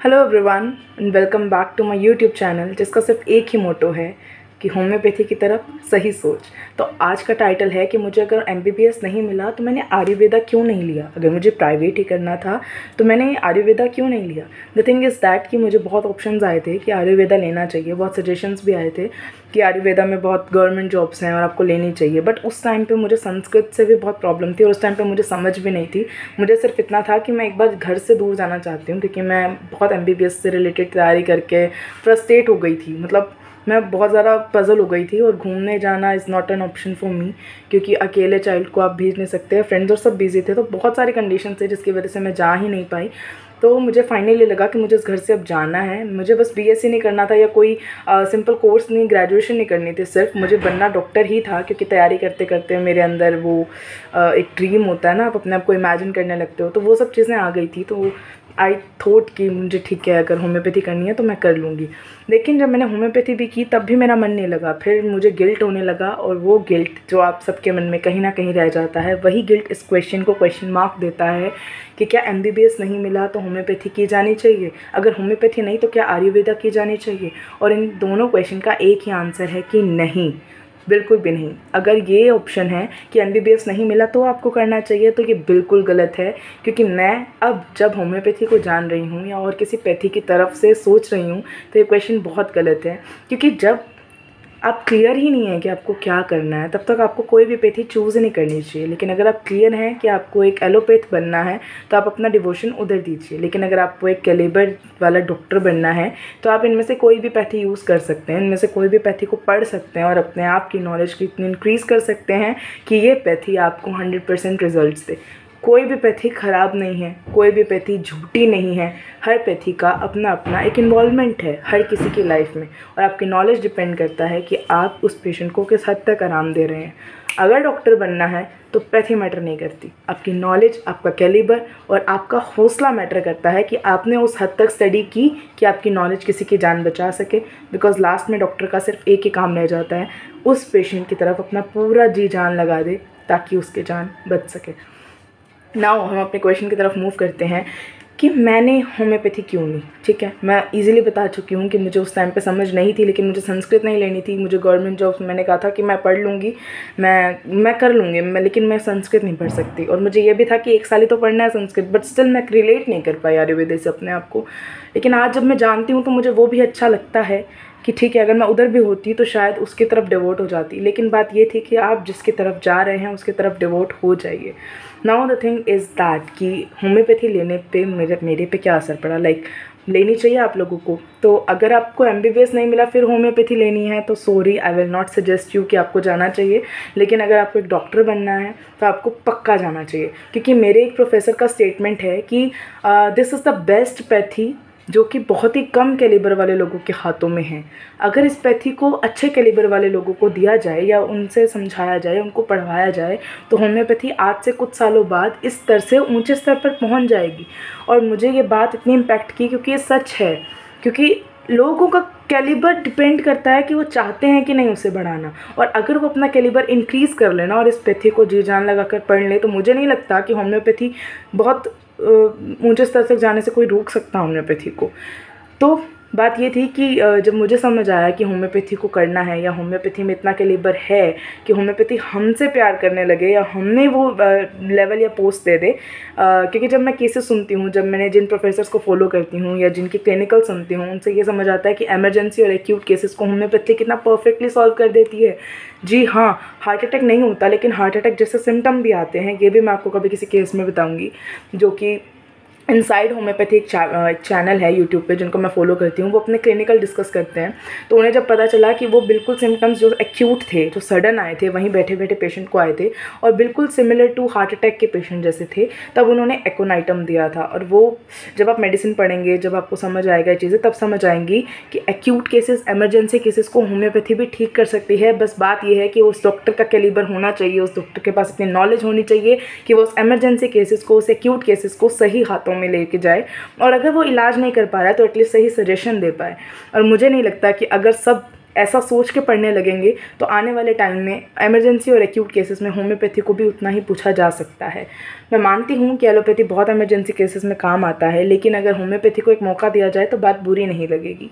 Hello everyone and welcome back to my YouTube channel जिसका सिर्फ एक ही मोटो है कि होम्योपैथी की तरफ सही सोच। तो आज का टाइटल है कि मुझे अगर एमबीबीएस नहीं मिला तो मैंने आयुर्वेदा क्यों नहीं लिया। अगर मुझे प्राइवेट ही करना था तो मैंने आयुर्वेदा क्यों नहीं लिया। द थिंग इज़ दैट कि मुझे बहुत ऑप्शंस आए थे कि आयुर्वेदा लेना चाहिए, बहुत सजेशंस भी आए थे कि आयुर्वेदा में बहुत गवर्नमेंट जॉब्स हैं और आपको लेनी चाहिए। बट उस टाइम पे मुझे संस्कृत से भी बहुत प्रॉब्लम थी और उस टाइम पे मुझे समझ भी नहीं थी। मुझे सिर्फ इतना था कि मैं एक बार घर से दूर जाना चाहती हूँ क्योंकि मैं बहुत एमबीबीएस से रिलेटेड तैयारी करके फ्रस्ट्रेट हो गई थी। मतलब मैं बहुत ज़्यादा पज़ल हो गई थी और घूमने जाना is not an option for me क्योंकि अकेले चाइल्ड को आप भेज नहीं सकते। फ्रेंड्स और सब बिजी थे तो बहुत सारे कंडीशन थे जिसकी वजह से मैं जा ही नहीं पाई। तो मुझे फाइनली लगा कि मुझे इस घर से अब जाना है। मुझे बस बीएससी नहीं करना था या कोई सिंपल कोर्स नहीं, ग्रेजुएशन नहीं करनी थी, सिर्फ मुझे बनना डॉक्टर ही था क्योंकि तैयारी करते करते मेरे अंदर वो एक ड्रीम होता है ना, आप अपने आप को इमेजिन करने लगते हो। तो वो सब चीज़ें आ गई थी तो आई थॉट कि मुझे ठीक है, अगर होम्योपैथी करनी है तो मैं कर लूँगी। लेकिन जब मैंने होम्योपैथी भी की तब भी मेरा मन नहीं लगा। फिर मुझे गिल्ट होने लगा और वो गिल्ट जो आप सबके मन में कहीं ना कहीं रह जाता है, वही गिल्ट इस क्वेश्चन को क्वेश्चन मार्क देता है कि क्या एमबीबीएस नहीं मिला तो होम्योपैथी की जानी चाहिए, अगर होम्योपैथी नहीं तो क्या आयुर्वेदा की जानी चाहिए। और इन दोनों क्वेश्चन का एक ही आंसर है कि नहीं, बिल्कुल भी नहीं। अगर ये ऑप्शन है कि एमबीबीएस नहीं मिला तो आपको करना चाहिए तो ये बिल्कुल गलत है। क्योंकि मैं अब जब होम्योपैथी को जान रही हूँ या और किसी पैथी की तरफ से सोच रही हूँ तो ये क्वेश्चन बहुत गलत है। क्योंकि जब आप क्लियर ही नहीं है कि आपको क्या करना है तब तक आपको कोई भी पैथी चूज़ नहीं करनी चाहिए। लेकिन अगर आप क्लियर हैं कि आपको एक एलोपैथ बनना है तो आप अपना डिवोशन उधर दीजिए। लेकिन अगर आपको एक कैलिबर वाला डॉक्टर बनना है तो आप इनमें से कोई भी पैथी यूज़ कर सकते हैं, इनमें से कोई भी पैथी को पढ़ सकते हैं और अपने आप की नॉलेज को इतनी इंक्रीज़ कर सकते हैं कि ये पैथी आपको 100% रिजल्ट्स दे। कोई भी पैथी ख़राब नहीं है, कोई भी पैथी झूठी नहीं है। हर पैथी का अपना अपना एक इन्वॉल्वमेंट है हर किसी की लाइफ में और आपकी नॉलेज डिपेंड करता है कि आप उस पेशेंट को किस हद तक आराम दे रहे हैं। अगर डॉक्टर बनना है तो पैथी मैटर नहीं करती, आपकी नॉलेज, आपका कैलिबर और आपका हौसला मैटर करता है कि आपने उस हद तक स्टडी की कि आपकी नॉलेज किसी की जान बचा सके। बिकॉज लास्ट में डॉक्टर का सिर्फ एक ही काम रह जाता है, उस पेशेंट की तरफ अपना पूरा जी जान लगा दे ताकि उसकी जान बच सके। नाउ हम अपने क्वेश्चन की तरफ मूव करते हैं कि मैंने होम्योपैथी क्यों ली। ठीक है, मैं इजीली बता चुकी हूँ कि मुझे उस टाइम पे समझ नहीं थी, लेकिन मुझे संस्कृत नहीं लेनी थी। मुझे गवर्नमेंट जॉब, मैंने कहा था कि मैं पढ़ लूँगी, मैं कर लूँगी लेकिन मैं संस्कृत नहीं पढ़ सकती। और मुझे ये भी था कि 1 साल ही तो पढ़ना है संस्कृत, बट स्टिल मैं रिलेट नहीं कर पाई आयुर्वेद से अपने आप को। लेकिन आज जब मैं जानती हूँ तो मुझे वो भी अच्छा लगता है कि ठीक है, अगर मैं उधर भी होती तो शायद उसकी तरफ डिवोट हो जाती। लेकिन बात ये थी कि आप जिसकी तरफ जा रहे हैं उसकी तरफ डिवोट हो जाइए। Now the thing is that कि होम्योपैथी लेने पे मेरे पे क्या असर पड़ा। लेनी चाहिए आप लोगों को। तो अगर आपको एमबीबीएस नहीं मिला फिर होम्योपैथी लेनी है तो sorry, I will not suggest you कि आपको जाना चाहिए। लेकिन अगर आपको एक डॉक्टर बनना है तो आपको पक्का जाना चाहिए। क्योंकि मेरे एक प्रोफेसर का स्टेटमेंट है कि this is the best pathy जो कि बहुत ही कम कैलिबर वाले लोगों के हाथों में है। अगर इस पैथी को अच्छे कैलिबर वाले लोगों को दिया जाए या उनसे समझाया जाए, उनको पढ़वाया जाए तो होम्योपैथी आज से कुछ सालों बाद इस स्तर से ऊंचे स्तर पर पहुंच जाएगी। और मुझे ये बात इतनी इम्पैक्ट की क्योंकि ये सच है। क्योंकि लोगों का कैलिबर डिपेंड करता है कि वो चाहते हैं कि नहीं उसे बढ़ाना। और अगर वो अपना कैलिबर इंक्रीज़ कर लेना और इस पैथी को जी जान लगा कर पढ़ ले तो मुझे नहीं लगता कि होम्योपैथी बहुत ऊंचे स्तर तक जाने से कोई रोक सकता होम्योपैथी को। तो बात ये थी कि जब मुझे समझ आया कि होम्योपैथी को करना है या होम्योपैथी में इतना कैलिबर है कि होम्योपैथी हमसे प्यार करने लगे या हमें वो लेवल या पोस्ट दे दे। क्योंकि जब मैं केसेस सुनती हूँ, जब मैंने जिन प्रोफेसर्स को फॉलो करती हूँ या जिनकी क्लिनिकल सुनती हूँ, उनसे ये समझ आता है कि एमरजेंसी और एक्यूट केसेस को होम्योपैथी कितना परफेक्टली सॉल्व कर देती है। जी हाँ, हार्ट अटैक नहीं होता लेकिन हार्ट अटैक जैसे सिम्टम भी आते हैं, ये भी मैं आपको कभी किसी केस में बताऊँगी। जो कि इनसाइड होम्योपैथी एक चैनल है यूट्यूब पे जिनको मैं फॉलो करती हूँ, वो अपने क्लिनिकल डिस्कस करते हैं। तो उन्हें जब पता चला कि वो बिल्कुल सिम्टम्स जो एक्यूट थे, जो सडन आए थे, वहीं बैठे बैठे पेशेंट को आए थे और बिल्कुल सिमिलर टू हार्ट अटैक के पेशेंट जैसे थे, तब उन्होंने एकोनाइटम दिया था। और वो जब आप मेडिसिन पढ़ेंगे, जब आपको समझ आएगा ये चीज़ें, तब समझ आएंगी कि एक्यूट केसेस, एमरजेंसी केसेस को होम्योपैथी भी ठीक कर सकती है। बस बात यह है कि उस डॉक्टर का कैलिबर होना चाहिए, उस डॉक्टर के पास इतनी नॉलेज होनी चाहिए कि वो उस एमरजेंसी केसेस को, उस एक्यूट केसेस को सही हाथों में लेके जाए। और अगर वो इलाज नहीं कर पा रहा है तो एटलीस्ट सही सजेशन दे पाए। और मुझे नहीं लगता कि अगर सब ऐसा सोच के पढ़ने लगेंगे तो आने वाले टाइम में इमरजेंसी और एक्यूट केसेस में होम्योपैथी को भी उतना ही पूछा जा सकता है। मैं मानती हूँ कि एलोपैथी बहुत इमरजेंसी केसेस में काम आता है, लेकिन अगर होम्योपैथी को एक मौका दिया जाए तो बात बुरी नहीं लगेगी।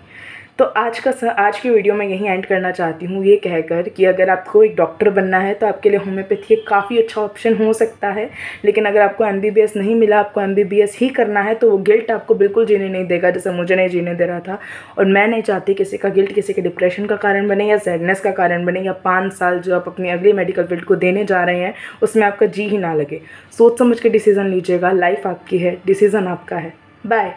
तो आज की वीडियो मैं यहीं एंड करना चाहती हूँ ये कहकर कि अगर आपको एक डॉक्टर बनना है तो आपके लिए होम्योपैथी एक काफ़ी अच्छा ऑप्शन हो सकता है। लेकिन अगर आपको MBBS नहीं मिला, आपको MBBS ही करना है, तो वो गिल्ट आपको बिल्कुल जीने नहीं देगा जैसे मुझे नहीं जीने दे रहा था। और मैं नहीं चाहती किसी का गिल्ट किसी के डिप्रेशन का कारण बने या सैडनेस का कारण बने, या 5 साल जो आप अपनी अगली मेडिकल फील्ड को देने जा रहे हैं उसमें आपका जी ही ना लगे। सोच समझ के डिसीज़न लीजिएगा। लाइफ आपकी है, डिसीज़न आपका है। बाय।